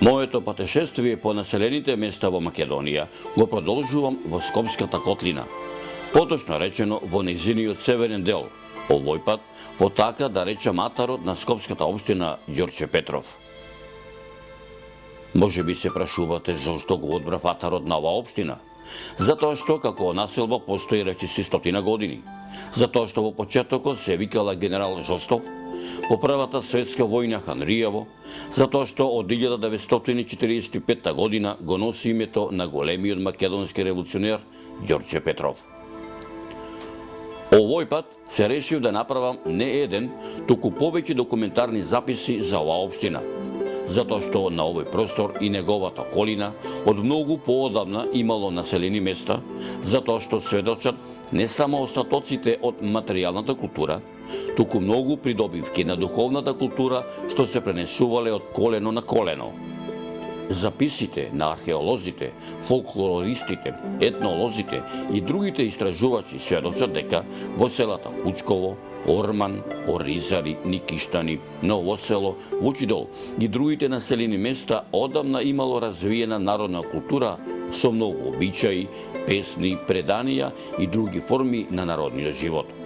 Моето патешествие по населените места во Македонија го продолжувам во Скопската котлина, поточно речено во нејзиниот северен дел, овој пат во така да речам атарот на Скопската општина Ѓорче Петров. Може би се прашувате зошто го одбрав атарот на оваа општина? Затоа што како населба постои речиси 100 години. Затоа што во почетокот се викала генерал Жостов, во Првата светска војна Ханријево, затоа што од 1945 година го носи името на големиот македонски револуционер Ѓорче Петров. Овој пат се решив да направам не еден, туку повеќе документарни записи за оваа општина, затоа што на овој простор и неговата околина од многу поодамна имало населени места, затоа што сведочат не само остатоците од материјалната култура, туку многу придобивки на духовната култура што се пренесувале од колено на колено. Записите на археолозите, фолклористите, етнолозите и другите истражувачи сведочат дека во селата Кучково, Орман, Оризари, Никиштани, Ново село, Вучидол и другите населени места одамна имало развиена народна култура со многу обичаи, песни, преданија и други форми на народниот живот.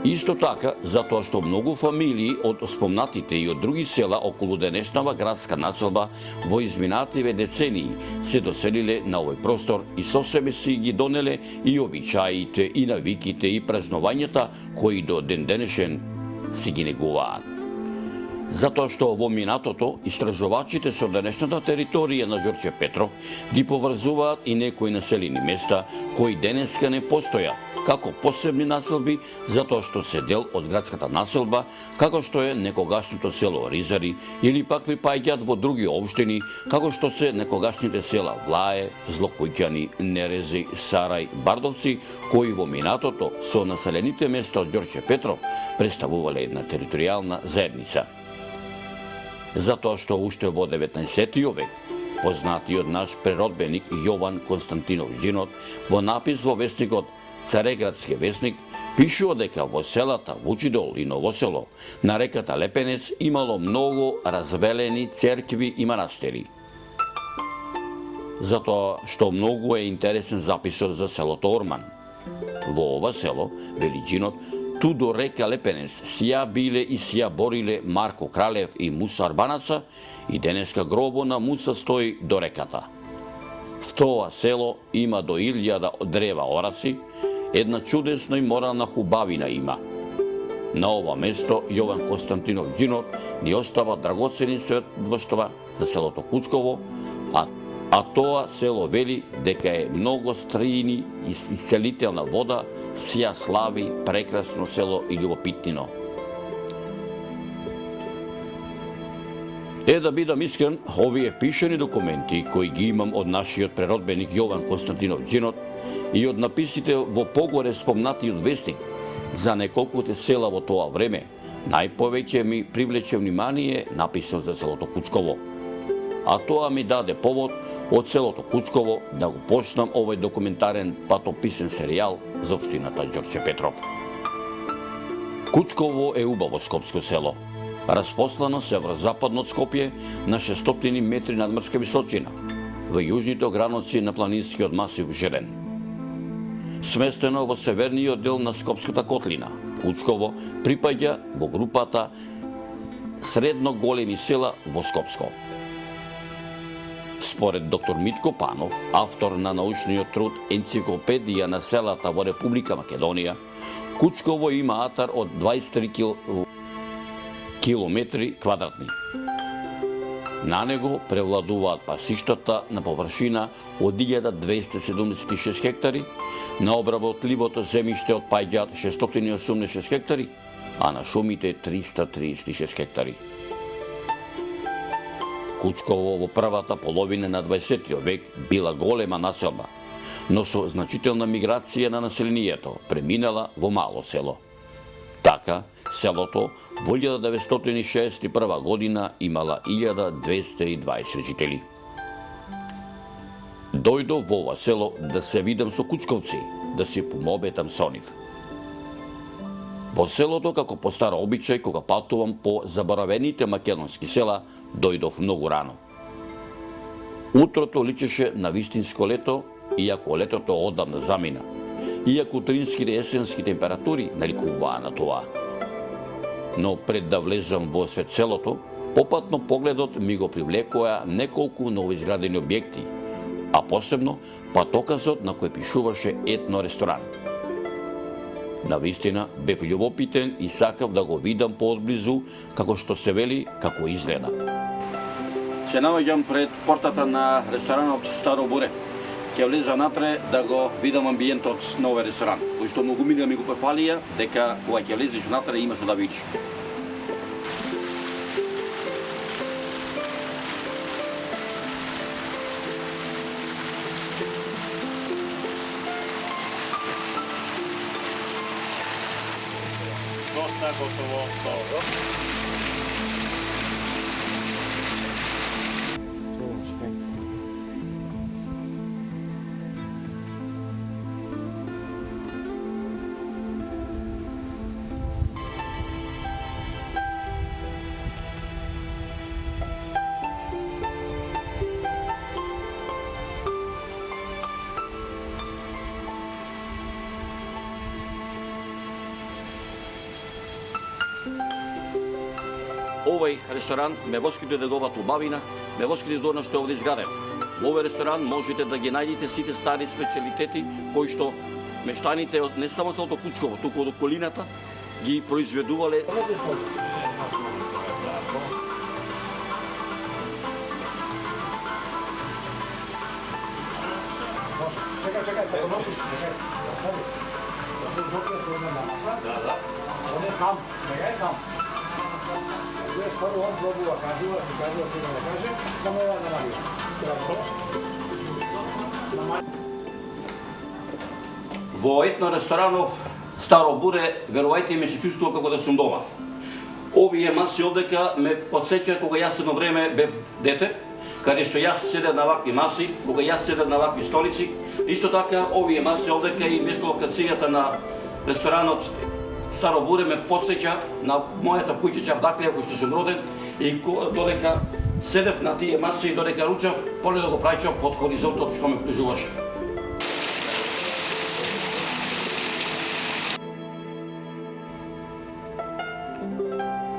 Исто така, затоа што многу фамилии од спомнатите и од други села околу денешнава градска населба во изминативе децении се доселиле на овој простор и со себе си ги донеле и обичаите, и навиките, и празнувањата кои до ден денешен си ги негуваат. Затоа што во минатото истражувачите со денешната територија на Ѓорче Петров ги поврзуваат и некои населени места кои денеска не постојат како посебни населби, затоа што се дел од градската населба, како што е некогашното село Ризари, или пак припаѓаат во други општини, како што се некогашните села Влае, Злокуќани, Нерези, Сарај, Бардовци, кои во минатото со населените места од Ѓорче Петров представувале една територијална заедница. Затоа што уште во 19. век познатиот наш преродбеник Јован Константинов Џинот во напис во весникот Цареградски весник пишува дека во селата Вучидол и Ново село на реката Лепенец имало многу развелени церкви и манастири. Затоа што многу е интересен записот за селото Орман. Во ова село, вели Џинот, ту до река Лепенец сија биле и сија бориле Марко Кралев и Муса Арбанаца и денеска гробо на Муса стои до реката. В тоа село има до 1000 древа ораци, една чудесна и морална хубавина има. На ова место Јован Константинов Џинот ни остава драгоцени сведоштва за селото Кучково, а тоа село вели дека е многу стријни и исцелителна вода, сија слави, прекрасно село и љубопитнино. Да бидам искрен, овие пишани документи кои ги имам од нашиот преродбеник Јован Константинов Џинот и од написите во погоре спомнатиот вестник за неколкуте села во тоа време, најповеќе ми привлече внимание написот за селото Кучково. А тоа ми даде повод од селото Кучково да го почнам овој документарен патописен серијал за општината Ѓорче Петров. Кучково е убаво скопско село, распослано северозападно од Скопје на 600 метри надморска височина, во јужните ограници на планинскиот масив Жерен. Сместено во северниот дел на Скопската котлина, Кучково припаѓа во групата средно големи села во Скопско. Според доктор Митко Панов, автор на научниот труд Енциклопедија на селата во Република Македонија, Кучково има атар од 23 километри квадратни. На него превладуваат пасиштата на површина од 1276 хектари, на обработливото земјиште отпаѓаат 686 хектари, а на шумите 336 хектари. Кучково во првата половина на 20. век била голема населба, но со значителна миграција на населението преминала во мало село. Така, селото во 1961 година имала 1220 жители. Дојдов во ова село да се видам со кучковци, да се помобетам со нив. Во селото, како по стар обичај, кога патувам по заборавените македонски села, дојдов многу рано. Утрото личеше на вистинско лето, иако летото одамна замина. Иако утринските и есенски температури наликуваа на тоа. Но пред да влезам во свет селото, попатно погледот ми го привлекоа неколку новоизградени објекти, а посебно патоказот на кој пишуваше етно ресторан. Навистина бев љубопитен и сакав да го видам поодблизу како што се вели како изгледа. Се наоѓам пред портата на ресторанот Старо Буре. Ќе влеза напре да го видам амбиентот на овој ресторан, кој што многу мина ми го префалија дека кога ќе влезеш внатре има што да видиш. Доста готово, добро. Овој ресторан ме воските неговата убавина, ме воските до што е овде изграден. Во овој ресторан можете да ги најдете сите стари специјалитети кои што мештаните од не само селото Кучково, туку од околината ги произведувале. Чекај, да го носиш, чекај. Да се допне се една маса. Да. Он е сам, сега е сам. Вие скоро он пробува, кажува, се кажува, сега не каже, само ја намалија. Во етно ресторанов Старо Буре, верувајте ми, се чувствува како да сум дома. Овие маси овдека ме подсеќа кога јас едно време бев дете, каде што јас седев на вакви маси, кога јас седев на вакви столици. Исто така, овие маси овдека и место локацијата на ресторанот Старо Буре ме подсеќа на мојата куќа Чардаклија, кој што сум роден, и додека седев на тие маси и додека ручав, поле да го праќав под хоризонтот што ме прижуваше.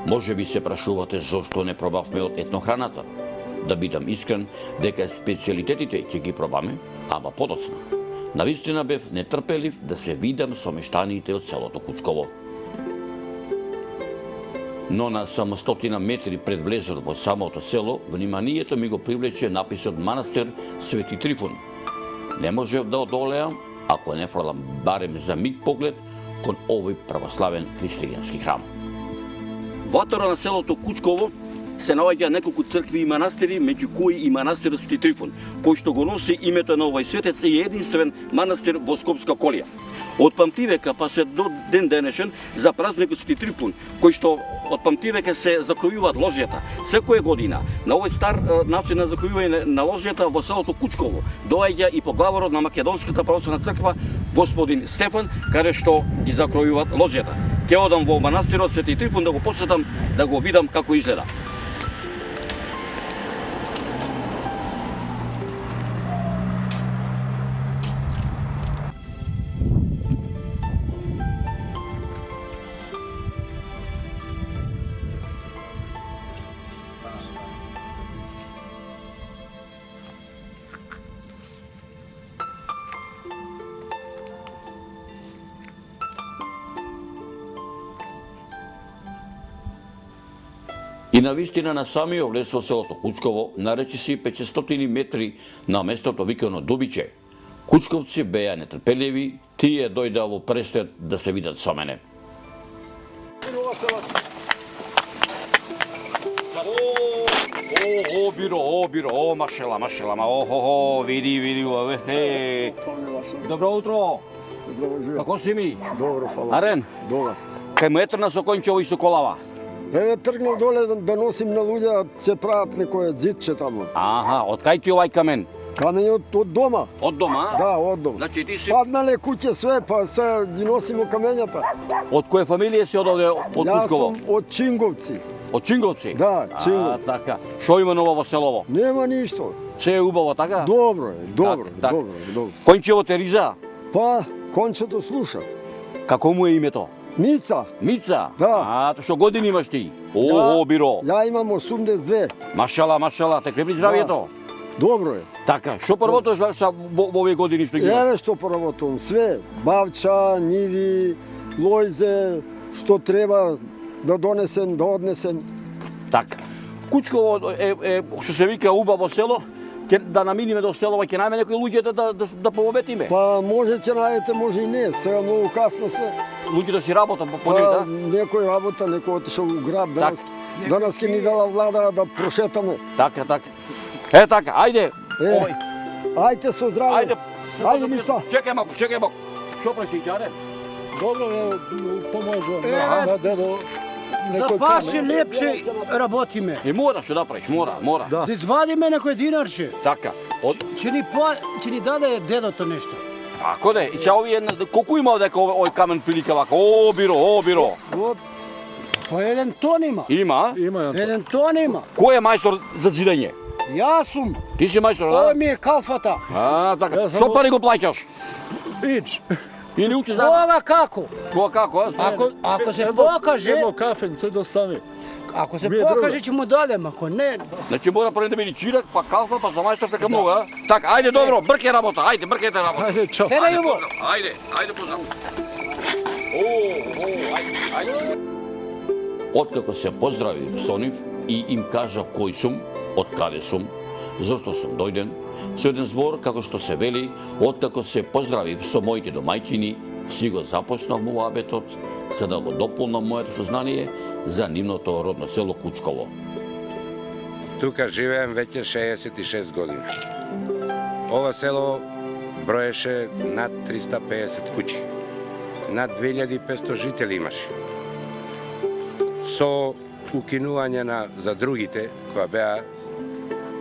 Може би се прашувате зошто не пробавме од етнохраната. Да бидам искрен, дека специјалитетите ќе ги пробаме, ама подоцна. Навистина бев нетрпелив да се видам со мештаните од селото Кучково. Но на само 100 метри пред влезот во самото село, вниманието ми го привлече написот манастир Свети Трифун. Не можев да одолеам, ако не фрлам барем за миг поглед кон овој православен христијански храм. Во атора на селото Кучково се наоѓа неколку цркви и манастири, меѓу кои и манастирот Свети Трифун, кој што го носи името на овој светец и единствен манастир во Скопска Колија. Од памтивека па се до ден денешен за празникот Свети Трифун, кој што од памтивека се закројуваат ложјата. Секоја година на овој стар начин на закројување на ложјата во селото Кучково доаѓа и поглаварот на Македонската православна црква господин Стефан, каде што ги закројуваат ложјата. Ќе одам во манастирот Свети Трифун да го посетам, да го видам како изгледа. И навистина на самиот влез во селото Кучково, наречиси 500 метри на местото викано Дубиче, кучковци беа нетрпеливи, тие дојдаа во престед да се видат со мене. Биро, машела, види, Добро утро. Како си ми? Добро, фала. Арен? Добро. Кај метрна со кончево и со колава. Тргнал доле да носим на луѓе, се прават некоја дзидче таму. Аха, од кај ти овај камен? Каменот од дома. Од дома, а? Да, од дома. Значи ти си Паднале куќе све, па се ги носимо камењата. од која фамилија си од овде од Јас Кучково? сум од Чинговци. Од Чинговци? Да, Чинговци. Така. Што има ново во селово? Нема ништо. Се е убаво, така? Добро е, добро, Так. добро, добро. Кончево те риза? Па, кончето слуша. Како му е името? Мица, Мица? Да. А, што години имаш ти? О, биро. ја имам 82. Машала, машала, те крепли здравието. Добро е. Така, што првото са во овие години што ги имаш? Еве што поработувам, све. Бавча, ниви, лојзе, што треба да донесем, да однесем. Така. Кучково е што се вика убаво село, ќе да наминиме до селото, ќе најме некои луѓе да пововетиме. Па може ќе најдете, може и не. Сега многу касно све. Луѓе да си работат по нив, Па, да? некој работа, некој отишол у град. Так. Данас ќе ни дала влада да прошетаме. Така, така. Е, така, ајде. Овој. Ајде со здраве. Ајде. Ајде, Мица. Чекај малку, чекај малку. Што правиш, Ќаре? Dobro, evo, pomažu E, na dedo. За парче лепче работиме. И мора што да правиш, мора. Да извадиме некој динарче. Така. Од Ќе ни даде дедото нешто. Ако да, и сега овие колку има дека овој камен прилика вака? О, биро. Па еден тон има. Има? Ima Еден тон има. Кој е мајстор за зидење? Јас сум. Ти си мајстор, Ој да? ми е калфата. А, така. Ja sam Што пари го плаќаш? ić. Или учи за Кога како? кога како? Ако се покаже, Jedno kafence dostani. ако се Вие покаже друго. ќе му дадем, ако не. Значи мора прво да биде чирак, па калфа, па за мајстор така многу, а? Така, ајде добро, бркај работа, бркајте работа. Ajde, čao. Седа јуво. Ајде поздрав. Ајде. Откако се поздрави со нив и им кажа кој сум, од каде сум, зошто сум дојден, со еден збор, како што се вели, откако се поздрави со моите домајќини, си го започнав муабетот, за да го дополнам моето сознание за нивното родно село Кучково. Тука живеем веќе 66 години. Ова село броеше над 350 куќи. Над 2500 жители имаше. Со укинување за другите, која беа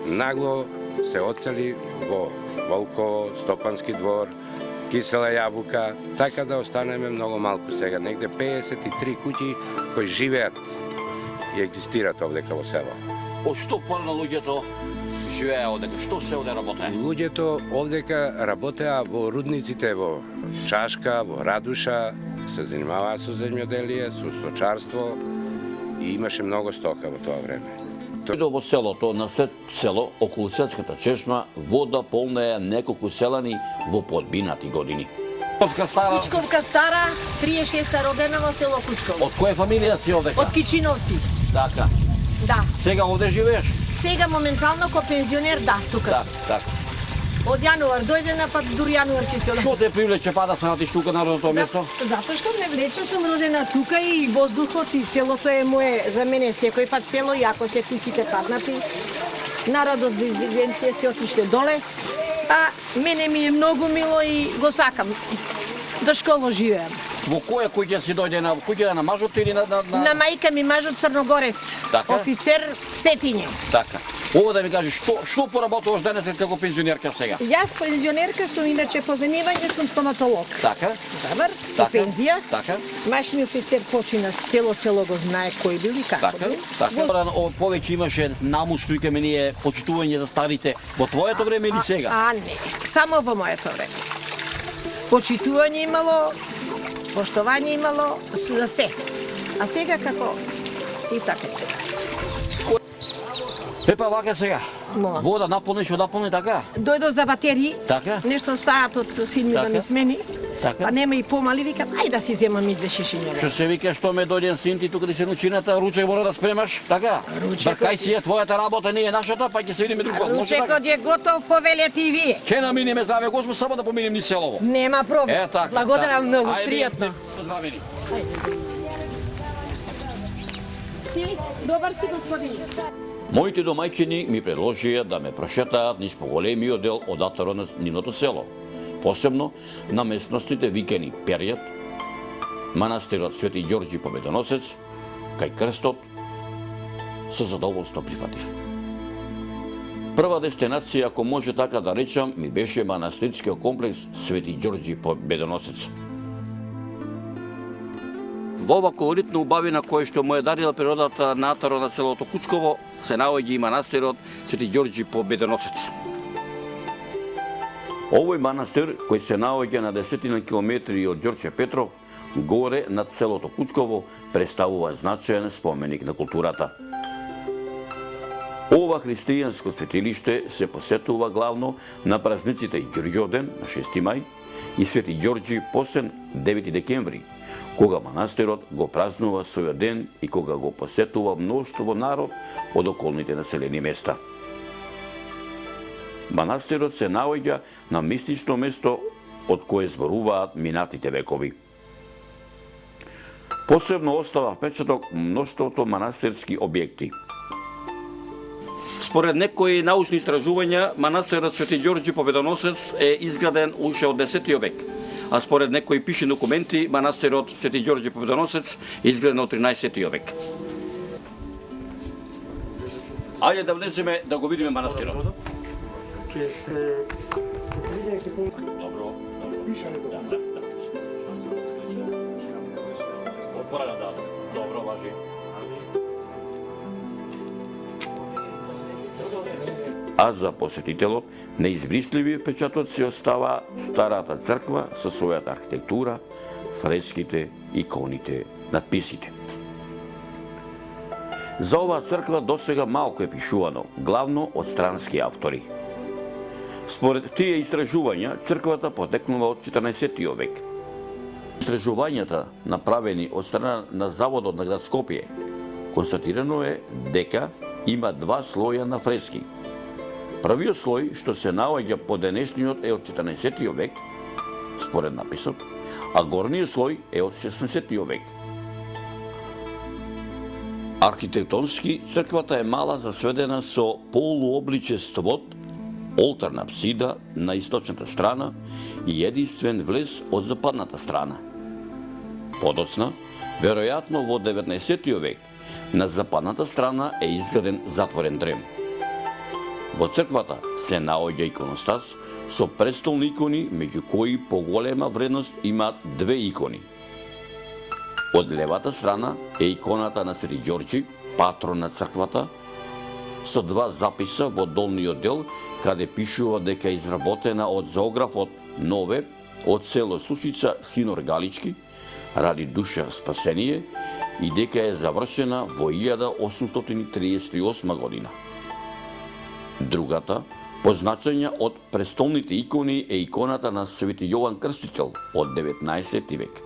нагло се оцели во Волково, Стопански двор, Кисела јабука, така да останеме многу малку сега. Негде 53 куќи кои живеат и екзистират овдека во село. Од што порано луѓето живеа одека? Што се оде работе? Луѓето овдека работеа во рудниците во Чашка, во Радуша, се занимаваа со земјоделие, со сточарство и имаше многу стока во тоа време. Дојдо во селото, на след село, околу Сетската чешма, вода полнеја неколку селани во подбинати години. Кучковка стара, Кучковка стара, 36-та родена во село Кучково. од која фамилија си овдека? Од Кичиновци. Така. Да. Сега овде живееш? Сега моментално ко пензионер, да, тука. Так. Од јануар дојдена, па дури јануар ќе се одам. Што те привлече па да се натиш тука на родното место? Затоа што ме влече, сум родена тука и воздухот и селото е мое, за мене секој пат село, и ако се куќите паднати, народот за издивенција се отишле доле, а мене ми е многу мило и го сакам. До школо живеам. Во која куќа си дојде на куќа на мажот или на На мајка ми мажот Црногорец, Така? офицер Сетиње. Така. Ова да ми кажеш што поработуваш денес како пензионерка сега? Јас пензионерка сум, иначе по занимање сум стоматолог. Така? Забар, по Така? пензија. Така? Маш ми офицер почина, цело село го знае кој бил и како Така? бил. Така. Повеќе имаше намус, викаме ние, почитување за старите во твоето време или сега? А не, само во моето време. Почитување имало, поштовање имало за се. А сега како? И така. Епа вака сега. Мола. Вода наполни, така? Дојдов за батерии, Така? нешто саатот син ми да Така? ми смени, Така? па нема и помали, викам, ај да си земам и две шишиња. Што се вика, што ме дојден син ти тука да се нучината, ручек мора да спремаш, така? Ручекот Бркај си ја твојата работа, не е нашата, па ќе се видиме друг пат. Може така? Ручекот е готов, повелете и вие. Ќе наминеме, здраве Господ, само да поминем ни селово. Нема проблем. Е, така. Благодарам многу, Ајде, пријатно. Поздравени. Ти, добар си господине. Моите домајќини ми предложија да ме прошетаат низ поголемиот дел од атаро на нивното село, посебно на местностите викени Перјат, манастирот Свети Ѓорѓи Победоносец, кај крстот, со задоволство прифатив. Прва дестинација, ако може така да речам, ми беше манастирскиот комплекс Свети Ѓорѓи Победоносец. Во ова колоритна убавина која што му е дарила природата натаро на селото Кучково, се наоѓа и манастирот Свети Ѓорѓи Победоносец. Овој манастир, кој се наоѓа на 10 километри од Ѓорче Петров, горе над селото Кучково, представува значаен споменик на културата. Ова христијанско светилиште се посетува главно на празниците Ѓорѓовден на 6 мај и Свети Ѓорѓи посен 9 декември, кога манастирот го празнува својот ден и кога го посетува мноштво народ од околните населени места. Манастирот се наоѓа на мистично место од кое зборуваат минатите векови. Посебно остава впечаток мноштвото манастирски објекти. Според некои научни истражувања, манастирот Свети Ѓорѓи Победоносец е изграден уште од 10 век, а според некои пишни документи, манастирот Свети Ѓорѓи Победоносец е изграден од 13 век. Ајде да влеземе да го видиме манастирот. Добро. Отвора да. Добро, важи. А за посетителот неизбрисливи впечатоци остава старата црква со својата архитектура, фреските, иконите, надписите. За оваа црква досега малку е пишувано, главно од странски автори. Според тие истражувања, црквата потекнува од 14 век. Истражувањата, направени од страна на Заводот на град Скопје, констатирано е дека има два слоја на фрески. Првиот слој, што се наоѓа по денешниот, е од 14 век, според написот, а горниот слој е од 16 век. Архитектонски, црквата е мала засведена со полуобличест вод, олтарна апсида на источната страна и единствен влез од западната страна. Подоцна, веројатно во 19 век, на западната страна е изграден затворен дрем. Во црквата се наоѓа иконостас со престолни икони, меѓу кои поголема вредност имаат две икони. Од левата страна е иконата на Свети Ѓорѓи, патрон на црквата, со два записа во долниот дел, каде пишува дека е изработена од зоографот Нове од село Сушица Синор Галички, ради душа спасение, и дека е завршена во 1838 година. Другата, по значење од престолните икони, е иконата на Свети Јован Крстител од 19 век.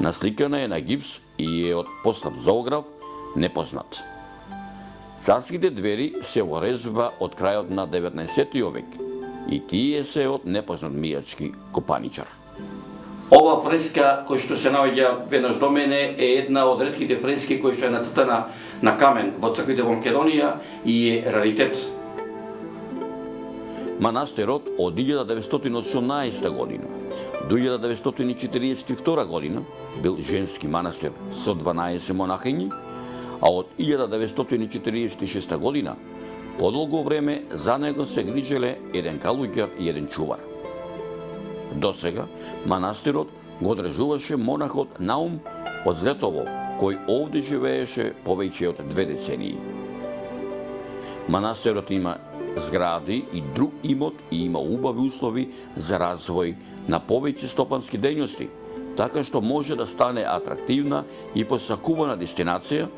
Насликана е на гипс и е од поснат зоограф, непознат. Царските двери се во резба од крајот на 19 век и тие се од непознат мијачки копаничар. Ова фреска која што се наоѓа веднаш до мене е една од ретките фрески која што е нацртана на камен во црквите во Македонија и е раритет. Манастирот од 1918 година до 1942 година бил женски манастир со 12 монахињи, а од 1946 година подолго време за него се грижеле еден калуѓар и еден чувар. Досега манастирот го одржуваше монахот Наум од Злетово, кој овде живееше повеќе од 2 децении. Манастирот има згради и друг имот и има убави услови за развој на повеќе стопански дејности, така што може да стане атрактивна и посакувана дестинација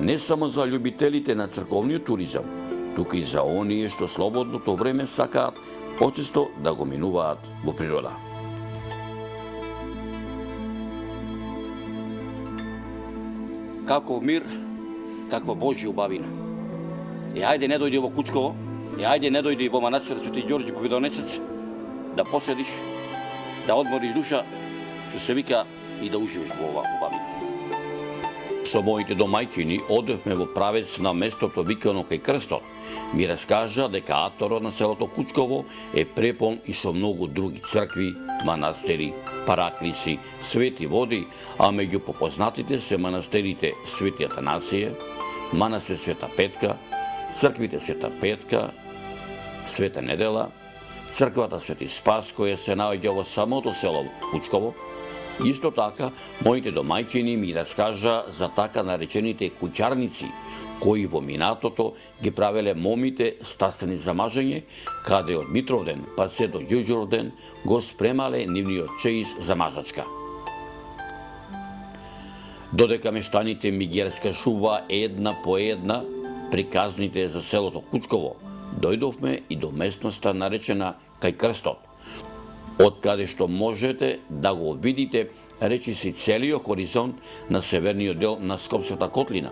не само за љубителите на црковниот туризам, туку и за оние што слободното време сакаат почесто да го минуваат во природа. Каков мир, каква Божја убавина. И ајде не дојди во Кучково, и ајде не дојди во манастир Свети Ѓорѓи Победоносец, да поседиш, да одмориш душа, што се вика, и да уживаш во ова убавина. Со моите домајчини одевме во правец на местото викано кај крстот. Ми раскажа дека аторот на селото Кучково е препон и со многу други цркви, манастири, параклиси, свети води, а меѓу попознатите се манастирите Свети Атанасија, манастир Света Петка, црквите Света Петка, Света Недела, црквата Свети Спас, која се наоѓа во самото село Кучково. Исто така, моите домаќини ми раскажа за така наречените куќарници, кои во минатото ги правеле момите страстени за мажење, каде од Митровден па се до Ѓуѓуровден го спремале нивниот чеис за мажачка. Додека мештаните ми ги раскажува една по една приказните за селото Кучково, дојдовме и до местноста наречена Кај Крстот, од каде што можете да го видите речиси целиот хоризонт на северниот дел на Скопската котлина,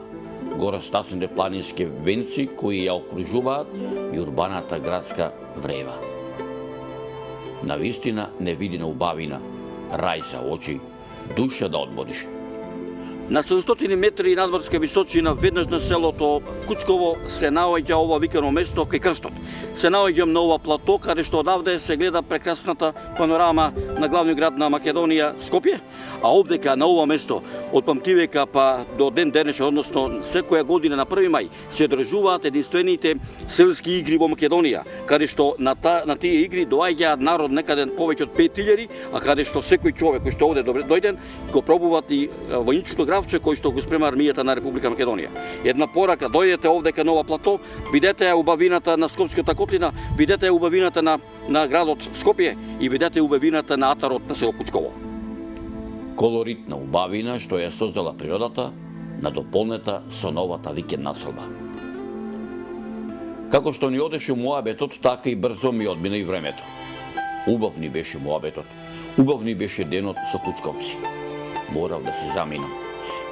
горостасните планински венци кои ја окружуваат и урбаната градска врева. Навистина невидена убавина, рај за очи, душа да одмориш. На 700 метри надморска височина веднаш на селото Кучково се наоѓа ова викано место Кај Крстот. Се наоѓам на ова плато каде што одавде се гледа прекрасната панорама на главниот град на Македонија, Скопје, а овдека на ова место од памтивека па до ден денешен, односно секоја година на 1 мај се одржуваат единствените селски игри во Македонија, каде што на тие игри доаѓаат народ некаде повеќе од 5000, а каде што секој човек кој што овде дојден го пробуваат и војничкото гравче кој што го спрема армијата на Република Македонија. Една порака, дојдете овдека на ова плато, видете ја убавината на Скопската котлина, видете ја убавината на градот Скопје и видете убавината на атарот на село Кучково. Колоритна убавина што ја создала природата, надополнета со новата викенд населба. Како што ни одеше муабетот, така и брзо ми одмина и времето. Убав ни беше муабетот, убав ни беше денот со кучковци. Морав да се заминам.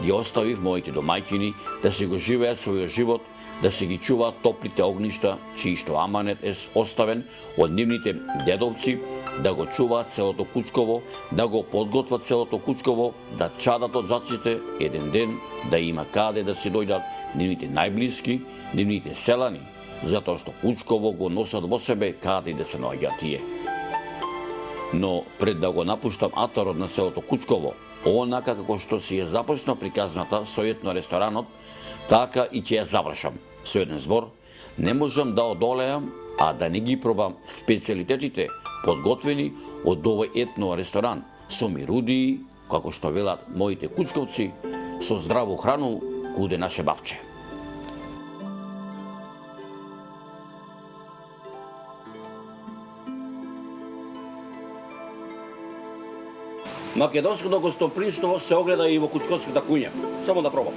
Ги оставив моите домаќини да се го живеат својот живот, да се ги чуваат топлите огништа, чии што аманет е оставен од нивните дедовци, да го чуваат селото Кучково, да го подготват селото Кучково, да чадат од заците, еден ден да има каде да се дојдат нивните најблиски, нивните селани, затоа што Кучково го носат во себе каде и да се наоѓаат тие. Но пред да го напуштам атарот на селото Кучково, онака како што си ја започна приказната со етно-ресторанот, така и ќе ја завршам. Со еден збор, не можам да одолеам, а да не ги пробам специјалитетите подготвени од овој етно-ресторан, со мирудии, како што велат моите кучковци, со здраво храну куде наше бабче. Македонското гостопримство се огледа и во Кучковската куња. Само да пробам.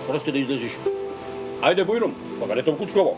Прости да излезиш. Ајде, Бојрум, погалете во Кучково.